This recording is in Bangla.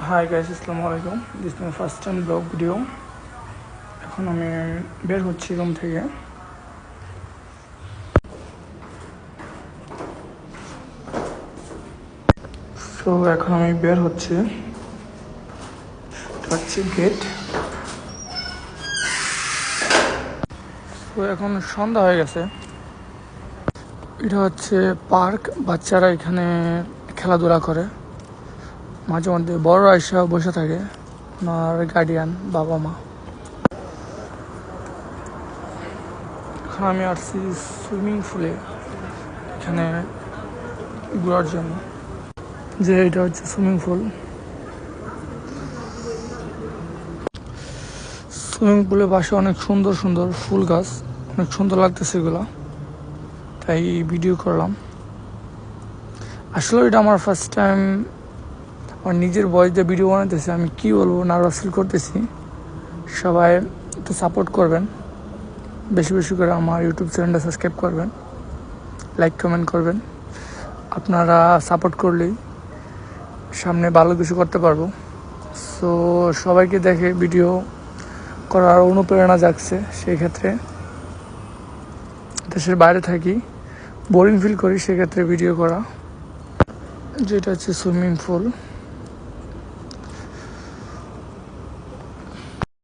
হাই গাইস, আসসালামু আলাইকুম। This my first time blog video. এখন আমি বের হচ্ছি রুম থেকে। সো এখন আমি বের হচ্ছি, এটা হচ্ছে গেট। তো এখন সন্ধ্যা হয়ে গেছে। এটা হচ্ছে পার্ক, বাচ্চারা এখানে খেলাধুলা করে। মাঝে মধ্যে বড়রা এসে বসে থাকে, আমার গার্ডিয়ান বাবা মা। এখন আমি আসছি সুইমিং পুলে এখানে ঘোরার জন্য। যে এটা হচ্ছে সুইমিং পুল। সুইমিং পুলের পাশে অনেক সুন্দর সুন্দর ফুল গাছ, অনেক সুন্দর লাগতেছে এগুলো, তাই ভিডিও করলাম। আসলে এটা আমার ফার্স্ট টাইম আমার নিজের ভয়েস দিয়ে ভিডিও বানাইতেছি। আমি কি বলবো, নার্ভাস ফিল করতেছি। সবাই একটু সাপোর্ট করবেন, বেশি বেশি করে আমার ইউটিউব চ্যানেলটা সাবস্ক্রাইব করবেন, লাইক কমেন্ট করবেন। আপনারা সাপোর্ট করলেই সামনে ভালো কিছু করতে পারবো। সো সবাইকে দেখে ভিডিও করার অনুপ্রেরণা জাগছে। সেই ক্ষেত্রে দেশের বাইরে থাকি, বোরিং ফিল করি, সেক্ষেত্রে ভিডিও করা। যেটা হচ্ছে সুইমিং পুল।